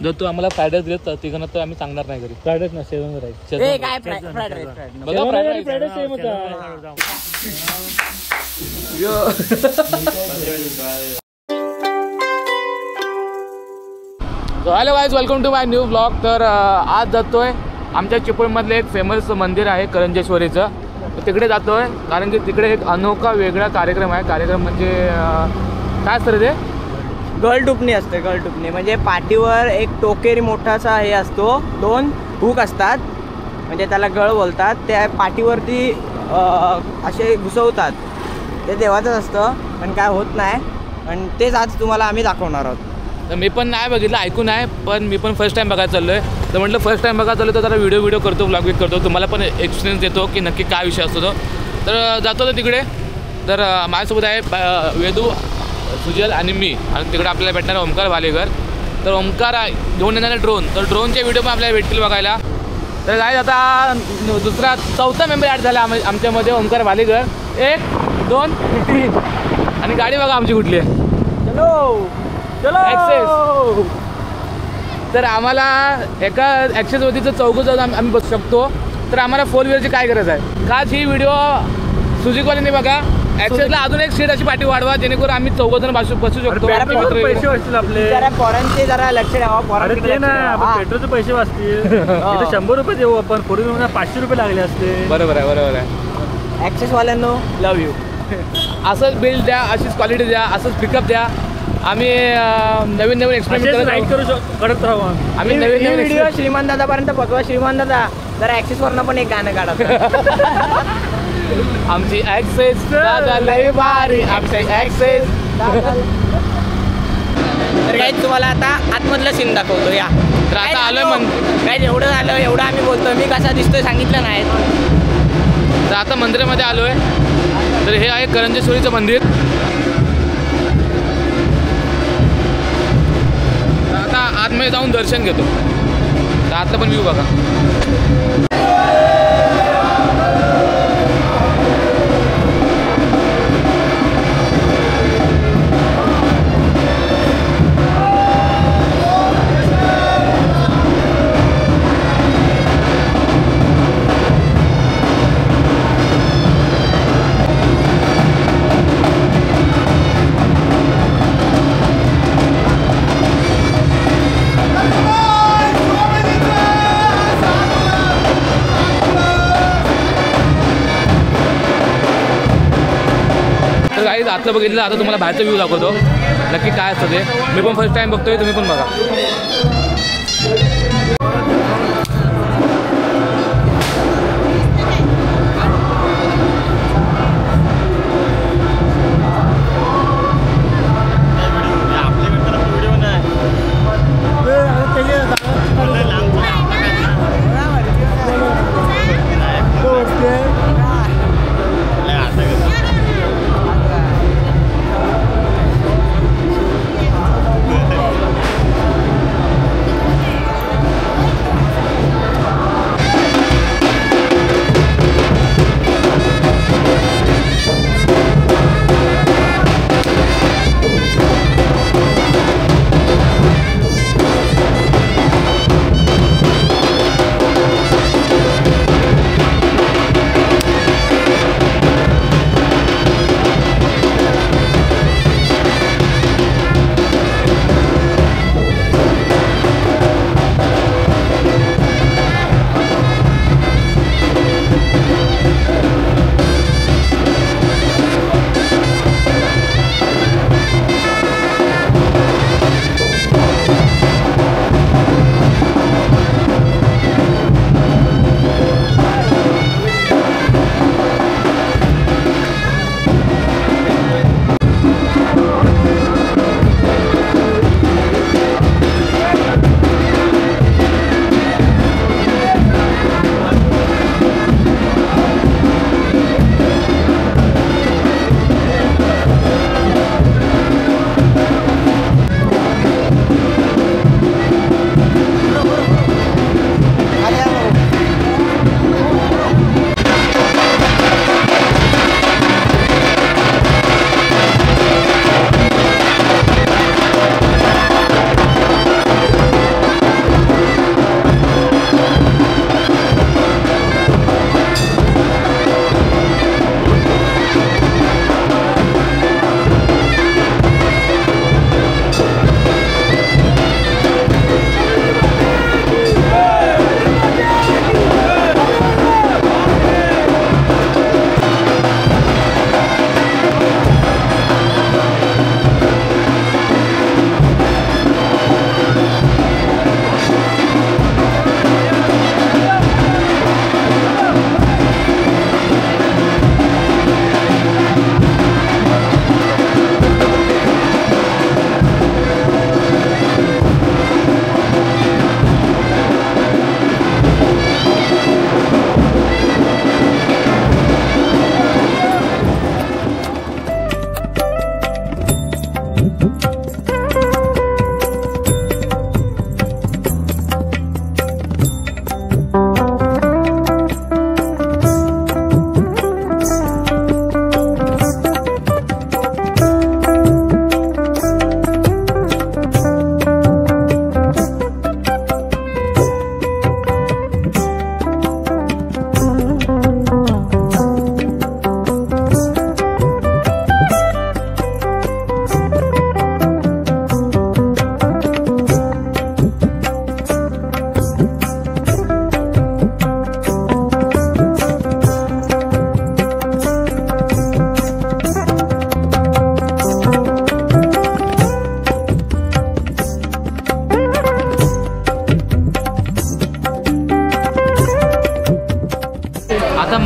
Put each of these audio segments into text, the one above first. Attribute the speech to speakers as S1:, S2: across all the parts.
S1: जर तू आम्हाला fried rice देत तिघांना तर आम्ही सांगणार नाही घरी.
S2: फ्राईड राईस ना शेजवान राईस.
S3: काय fried rice
S2: fried rice same होता.
S1: Hello guys, welcome to my new blog. तर आज जातोय आमच्या चिपळूणमधलं एक फेमस मंदिर आहे करंजेश्वरीचं. तिकडे जातोय कारण की तिकडे एक अनोखा वेगळा कार्यक्रम आहे. कार्यक्रम म्हणजे काय असतं ते?
S3: गळटुपणी असते. गळटुपणी म्हणजे पाठीवर एक टोकेरी मोठासा हे असतो, 2 हुक असतात, म्हणजे त्याला गळ बोलतात. त्या पाठीवरती असे घुसवतात. ते देवाचंच असतं पण काय होत नाही. आणि तेच आज तुम्हाला आम्ही दाखवणार आहोत.
S1: तर मी पण नाही बघितलं, ऐकून आहे, पण मी पण फर्स्ट टाईम बघायला चाललो आहे. तर म्हटलं फर्स्ट टाईम बघायला चाललो तर जरा व्हिडिओ करतो, ब्लॉग करतो, तुम्हाला पण एक्सपिरियन्स देतो की नक्की काय विषय असतो तो. तर जातो तर तिकडे. तर माझ्यासोबत आहे वेदू, सुजल आणि मी. आणि तिकडे आपल्याला भेटणार ओमकार भालेकर. तर ओमकार घेऊन येणार ड्रोन. तर ड्रोनचे व्हिडिओ पण आपल्याला भेटतील बघायला. तर काय आता चौथा मेंबर ॲड झाला आमच्यामध्ये, ओमकार भालेकर. 1 2 3. आणि गाडी बघा आमची कुठली आहे.
S3: चलो
S1: ॲक्सेस. तर आम्हाला एका ॲक्सेसवरतीचं चौघं जाऊन आम्ही बसू शकतो. तर आम्हाला 4 व्हीलरची काय गरज आहे? काच ही व्हिडिओ सुझुकीवाल्यांनी बघा. ॲक्सेसला अजून एक सीट अशी पाठी वाढवा जेणेकरून आम्ही 4 जण बसू शकतो.
S2: पैसे वाचतील आपले.
S3: जरा पोरांचे जरा लक्ष द्यावा.
S2: पेट्रोलचे पैसे वाचतील. 100 रुपये देऊ आपण. पूर्वी मला 500 रुपये लागले असते.
S1: बरोबर आहे.
S3: ॲक्सेसवाल्यांनो लव यू.
S1: असंच बिल्ड द्या, अशीच क्वालिटी द्या, असंच पिकअप द्या. आम्ही नवीन एक्सपेरिमेंट
S2: करत राहू.
S1: आम्ही नवीन
S3: व्हिडिओ श्रीमान दादापर्यंत पोहोचवा. श्रीमान दादा जरा ॲक्सेसवरनं पण एक गाणं काढा.
S1: आमची ॲक्सेस दादा लय भारी, आमची ॲक्सेस.
S3: तर काही तुम्हाला आता आतमधलं सीन दाखवतो. या
S1: तर आता आलोय
S3: काय एवढं झालं, एवढं आम्ही बोलतो. मी कसा दिसतोय सांगितलं नाही.
S1: तर आता मंदिरामध्ये आलोय. तर हे आहे करंजेश्वरीचं मंदिर. आता आतमध्ये जाऊन दर्शन घेतो. तर आतला पण व्ह्यू बघा. आतलं बघितलं, आता तुम्हाला बाहेरचा व्ह्यू दाखवतो नक्की काय असतं ते. मी पण फर्स्ट टाइम बघतोय, तुम्ही पण बघा.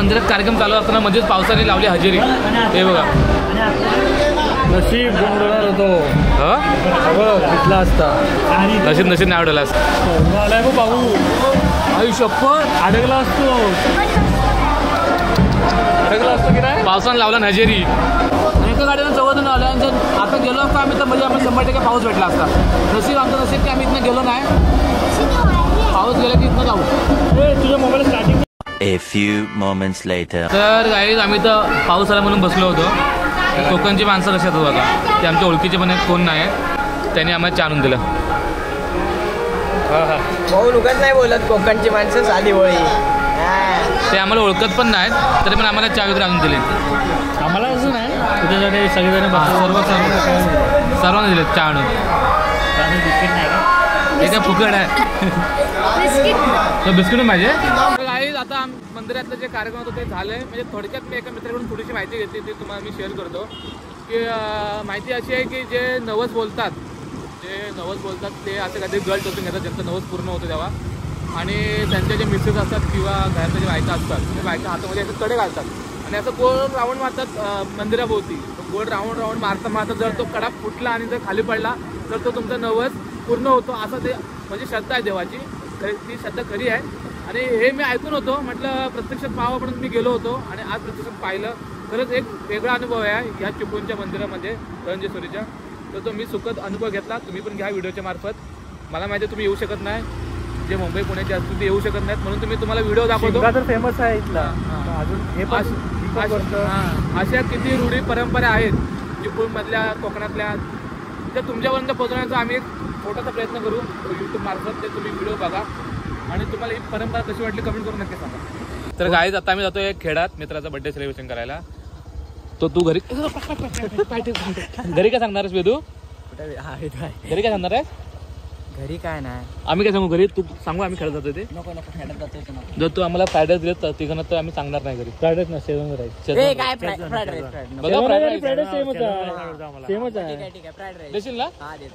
S1: मंदिरात कार्यक्रम चालू असताना मध्येच पावसाने लावली हजेरी. हे बघा
S2: नशीब गुंडणार होतो
S1: हा
S2: तिथला असता
S1: नशीब नशीब नाही आवडलास
S2: आलाय गो भाऊ
S1: आयुष्यप्प
S2: अडकला असतो की नाही
S1: पावसानं लावला हजेरी. एका गाडीनं जवळ आलं आणि आता गेलो असतो आम्ही तर म्हणजे आपण 100% पाऊस भेटला असता. नशीब आमचं नशीब की आम्ही इथनं गेलो नाही. पाऊस गेला की इथनं जाऊ.
S2: तुझ्या mobile starting.
S4: A few moments later.
S1: तर गाईज आम्ही तर पाऊस आला म्हणून बसलो होतो. कोकणची माणसं कशी येतात बघा ते आमच्या ओळखीचे पण एक कोण नाही त्यांनी आम्हाला चहा आणून दिलं.
S3: भाऊ लुकच नाही बोलत कोकणची माणसं साधी होळी
S1: ते आम्हाला ओळखत पण नाहीत तरी पण आम्हाला चहा वगैरे आणून दिले.
S2: आम्हाला असं नाही तुझ्याकडे सगळेजण
S1: सर्वांना दिले चहा आणून.
S2: बिस्किट नाही का
S1: हे काय फुकट आहे बिस्किट पाहिजे. काही आता मंदिरातलं जे कार्यक्रम होतं ते झालं आहे. म्हणजे थोडक्यात मी एका मित्राकडून थोडीशी माहिती घेतली ती तुम्हाला मी शेअर करतो की माहिती अशी आहे की जे नवस बोलतात ते असे काहीतरी गळ टोचून घेतात ज्यांचं नवस पूर्ण होतं तेव्हा. आणि त्यांचे जे मिसेस असतात किंवा घरातल्या जे बायका असतात ते बायका हातामध्ये असं कडे घालतात आणि असं गोल राऊंड मारतात मंदिराभोवती. गोल राऊंड मारता जर तो कडा फुटला आणि जर खाली पडला तर तो तुमचा नवस पूर्ण होतो असं ते म्हणजे श्रद्धा आहे देवाची. ती श्रद्धा खरी आहे आणि हे मी ऐकून होतो म्हटलं प्रत्यक्षात पाहावं म्हणून मी गेलो होतो आणि आज प्रत्यक्षात पाहिलं. खरंच एक वेगळा अनुभव आहे ह्या चिपळूणच्या मंदिरामध्ये धनंजयेश्वरीच्या. तर तो मी सुखद अनुभव घेतला. तुम्ही पण घ्या व्हिडिओच्या मार्फत. मला माहिती आहे तुम्ही येऊ शकत नाही जे मुंबई पुण्याचे असतील ते येऊ शकत नाहीत म्हणून तुम्ही तुम्हाला व्हिडिओ दाखवतो.
S2: तर फेमस आहे इथला अजून हे
S1: अशा किती रूढी परंपरा आहेत चिपळूणमधल्या कोकणातल्या त्या तुमच्यापर्यंत पोहोचवण्याचा आम्ही एक छोटासा प्रयत्न करू यूट्यूब मार्फत. ते तुम्ही व्हिडिओ बघा आणि तुम्हाला ही परंपरा कशी वाटली कमेंट करून नक्की सांगा. तर गाईज आता आम्ही जातोय खेडात मित्राचा बर्थडे सेलिब्रेशन करायला. तो तू घरी काय सांगणारस वेदू? घरी काय सांगणार आहे?
S3: घरी काय नाही
S1: आम्ही काय सांगू घरी तू सांगू आम्ही खेळत जातो ते
S3: नको खेळत जातोय
S1: जर तू आम्हाला फ्राईड राईस दिलं तिघांना तर आम्ही सांगणार नाही घरी.
S2: फ्राईड राईस नसेल सेमच आहे
S1: देशील ना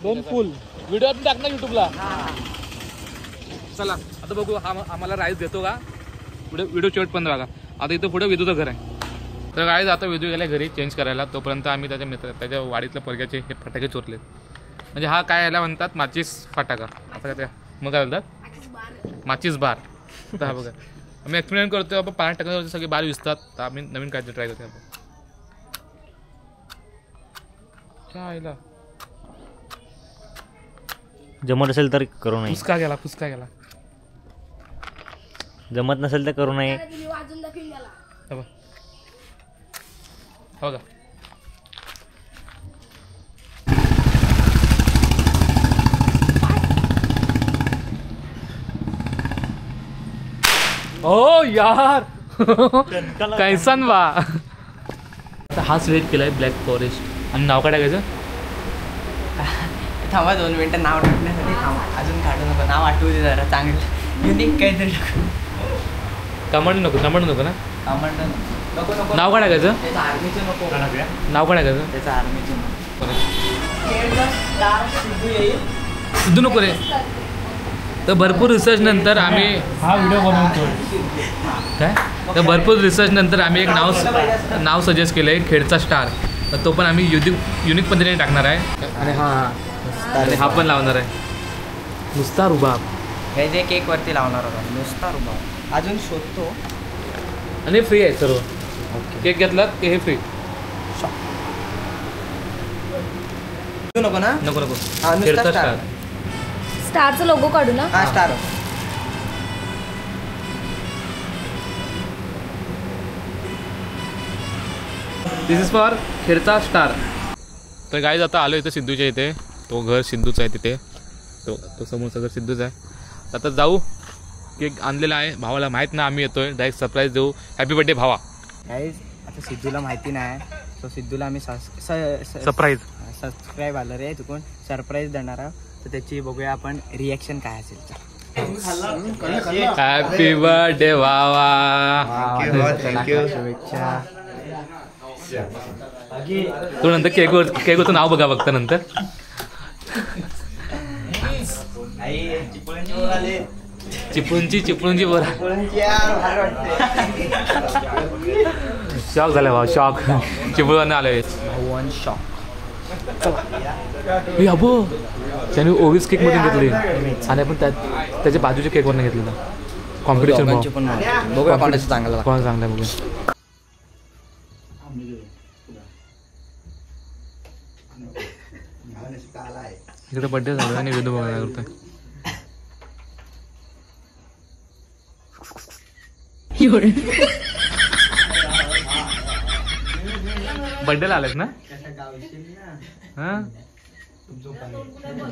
S1: 2 फुल व्हिडिओ आपण टाकणार युट्यूबला. चला आता बघू हा आम्हाला राईस देतो का. व्हिडिओ शेवट पण बघा. आता इथं पुढे वेदूचं घर आहे. तर गाईज आता वेदू गेल्या घरी चेंज करायला. तोपर्यंत आम्ही त्याच्या वाडीतल्या पोरग्याचे हे फटाके चोरले. म्हणजे हा काय याला म्हणतात माचीस फटाका असं काय मग काय बोलतात माचीस बार. तर हा बघा आम्ही एक्सपेरिमेंट करतोय आपण पाण्यात टाकण्यावरती सगळे बार विसतात. तर आम्ही नवीन काहीतरी ट्राय करतोय आपण. काय
S2: जमत असेल तर करू नये.
S1: फुसका गेला
S2: जमत नसेल तर करू नये.
S1: हो का ओ यार कैसन वा. हा सिलेक्ट केलाय ब्लॅक फॉरेस्ट आणि नाव काय टाकायचं?
S3: थांबा 2 मिनिटं नाव टाकण्यासाठी थांबा. अजून काढू नको नाव आठवू दे जरा चांगलं युनिक काहीतरी टाकू.
S1: कमांड नको ना.
S3: नको
S1: नाव काय टाकायचं?
S3: त्याचं आर्मीचं नको
S1: नाव काय टाकायचं?
S3: त्याचं आर्मीचं नको येईल
S1: सिद्धू नको रे. तर भरपूर रिसर्च नंतर आम्ही
S2: हा व्हिडिओ बनवतो
S1: काय तर भरपूर रिसर्च नंतर आम्ही एक नाव सजेस्ट केलं आहे खेडचा स्टार. तर तो पण आम्ही युनिक पद्धतीने टाकणार आहे आणि हा पण लावणार आहे नुसता रुबाब.
S3: हे जे केक वरती लावणार होता नुसता रुबाब. अजून शोधतो
S1: आणि फ्री आहे सर्व. केक घेतला की हे फ्री.
S3: नको ना
S1: नको
S3: हा, नुसता
S1: खेडचा
S3: स्टार.
S1: स्टार.
S5: स्टारचा लोगो काढू ना.
S3: हा स्टार
S1: दिस इज फॉर खेडचा स्टार. तर गाईज आता आलो इथं सिद्धूच्या इथे. तो घर सिद्धूचा आहे तिथे. तो समोरचं घर सिद्धूचं आहे. आता जाऊ केक आणलेला आहे भावाला माहीत नाही आम्ही येतोय डायरेक्ट सरप्राईज देऊ. हॅपी बर्थडे भावा.
S3: गाईज आता सिद्धूला माहिती नाही तो सिद्धूला आम्ही
S1: सरप्राईज
S3: सबस्क्राईब आलं रे चुकून सरप्राईज देणार आहोत. तर त्याची बघूया आपण रिॲक्शन काय असेल.
S1: हॅपी बर्थडे भावा.
S3: शुभेच्छा.
S1: तू नंतर केकवरचं नाव बघा फक्त नंतर. चिपळूणची बोरा शॉक झाला भाऊ शॉक चिपळूण आलोय अबो त्याने ओवीस केक मधून घेतली आणि आपण त्याच्या बाजूच्या केक वरनं घेतलेला कॉम्पिटिशन
S3: चांगला
S1: कोण चांगला बघूया इकडे बड्डे झाला आणि वेदू बघायला करतोय बड्डेला आलेस ना हा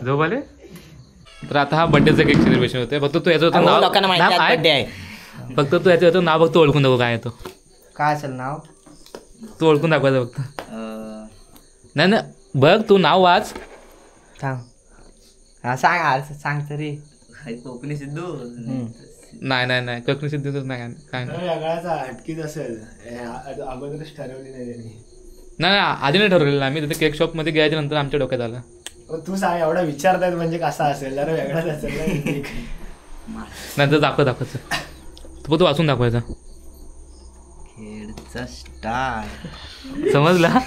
S1: झोप आले तर आता हा बड्डेचं केक सेलिब्रेशन होते फक्त तू याचं नाव फक्त तू याचं नाव फक्त ओळखून दाखव काय येतो
S3: काय असेल नाव
S1: तू ओळखून दाखवायचं फक्त नाही ना बघ तू नाव वाच
S3: सांग हा सांग तरी कोकणी सिद्धू
S1: नाही कोकणी सिद्धी तर नाही काय नाही
S2: हटकीच असेल अगोदरच ठरवली नाही
S1: नाही आधी नाही ठरवलेलं आम्ही तिथे केक शॉप मध्ये गेल्याच्या नंतर आमच्या डोक्यात आलं
S2: तू सांग एवढा विचारतायत म्हणजे कसा असेल जरा वेगळाच असेल
S1: नाही तर दाखवायचं तू वाचून दाखवायचा
S3: खेडचा स्टार
S1: समजला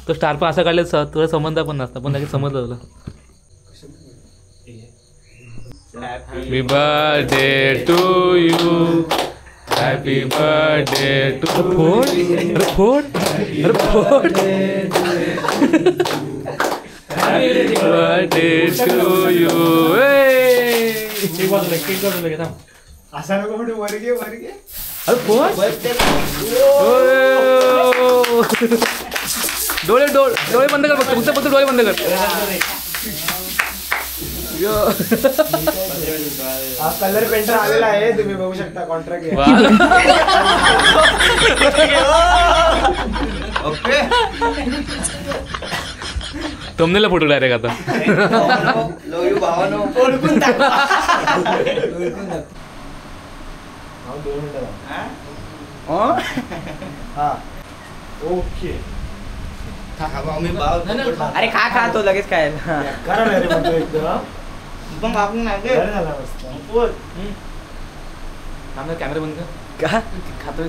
S1: तो स्टार पण असा काढले तुला संबंध पण नसता पण त्याची समजलं तुला happy birthday to you happy birthday to फोड हॅपी बर्थडे टू यू
S2: असा नको म्हणून वर घे
S1: अरे फोड डोळे बंद कर फक्त डोळे बंद कर
S2: हा कलर पेंटर आलेला आहे तुम्ही बघू शकता कॉन्ट्रॅक्ट
S3: ओके
S1: तुमनेला फोटो डायरेक्ट आता
S3: लोयू भावानो ओळखून
S2: ओके
S3: अरे खा तो लगेच काय
S2: करा रे म्हणतो एकदम
S3: पण आपण नाही
S2: बरं झाला मस्त
S1: कॅमेरा बंद कर
S3: का खातोय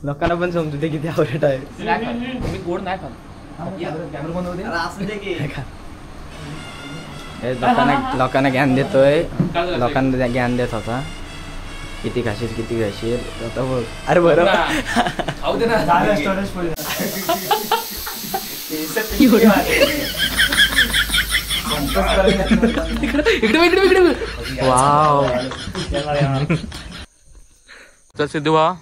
S3: लोकांना पण समजू दे किती आवडत आहे
S1: मी गोड नाही खात कॅमेरा बंद होते
S3: लोकांना ज्ञान देतोय लोकांना ज्ञान देत होता किती खाशील आता बघ अरे बरं
S1: खाऊ दे ना
S2: झालं स्टोरेज फुल
S1: इकडे वाव चल सिद्धू भावा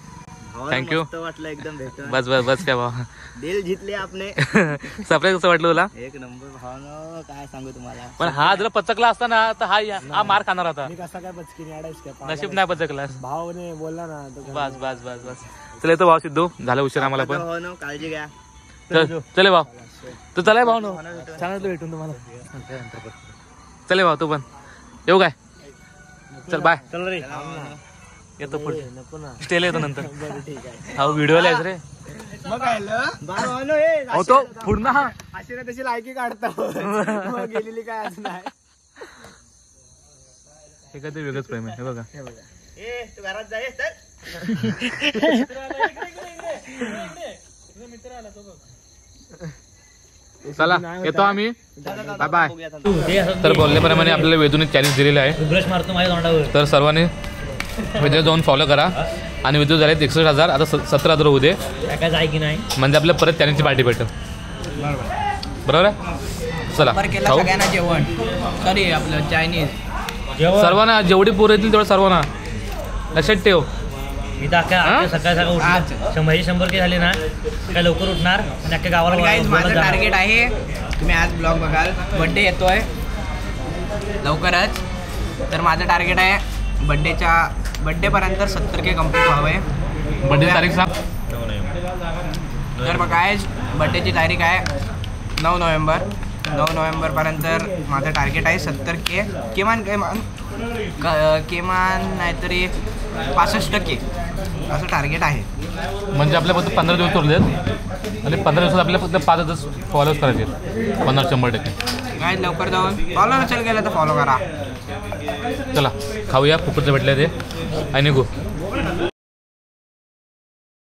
S1: थँक्यू
S3: वाटलं एकदम भेटून
S1: बस काय भावा
S3: दिल जितले आपने
S1: सरप्राईज कसं वाटलं तुला
S3: एक नंबर भावना काय सांगू तुम्हाला
S1: पण हा जर पचकला असता ना तर हा मार खाणार होता
S2: मी कसा काय पचकीने अडायच काय
S1: नशीब नाही पचकलास
S2: भावने बोलला ना तो
S1: बस चल येतो भाऊ सिद्धू झाला उशीर आम्हाला पण
S3: भावना काळजी घ्या
S1: चले भाऊ तू चलाय भाऊ नो छान भेटून तुम्हाला चले भाऊ तू पण येऊ काय चल बाय
S2: चल रे
S1: येतो पुढे स्टेला येतो नंतर हा व्हिडिओला यायचं रे
S2: मग काय
S1: तो पूर्ण हा
S2: अशी ना तशी लायकी काढतो गेलेली काय अजून नाही
S1: हे काय ते वेगळंच प्रेम आहे हे बघा
S3: तू घरात जाय
S1: चला येतो आम्ही बाय बाय तर बोलल्याप्रमाणे आपल्याला वेदूने चॅलेंज दिलेलं आहे
S2: ब्रश मारतो माझ्या तोंडावर
S1: तर सर्वांनी व्हिडिओ जाऊन फॉलो करा आणि व्हिडिओ झाले 61,000 आता 17,000 होऊ दे
S2: काय जाय की नाही
S1: म्हणजे आपल्याला परत चॅलेंजची पार्टी भेटेल बरोबर आहे चला खाऊ
S3: सगळ्यांना जेवण सॉरी आपलं चायनीज
S1: सर्वांना जेवढी पोरं येतील तेवढं सर्वांना लक्षात ठेव
S2: मी तर सकाळी सकाळी उठणार 100 के झाले ना काय लवकर उठणार आणि अख्ख्या गावाला
S3: माझं टार्गेट आहे तुम्ही आज ब्लॉग बघाल बड्डे येतोय लवकरच तर माझं टार्गेट आहे बड्डेपर्यंत 70K कंप्लीट व्हावं
S1: बड्डे तारीख सांग
S3: तर बघा बड्डेची तारीख आहे 9 नोव्हेंबर 9 नोव्हेंबरपर्यंत माझं टार्गेट आहे 70K किमान किमान नाहीतरी 65% असं टार्गेट आहे.
S1: म्हणजे आपल्या फक्त 15 दिवस उरले आहेत आणि 15 दिवसात आपल्याला फक्त 5 दिवस फॉलोअर्स करायचे आहेत 50-100%.
S3: काय लवकर जाऊन फॉलो नसेल केलं तर फॉलो करा.
S1: चला खाऊया फुकटचं भेटलं ते आणि निघू.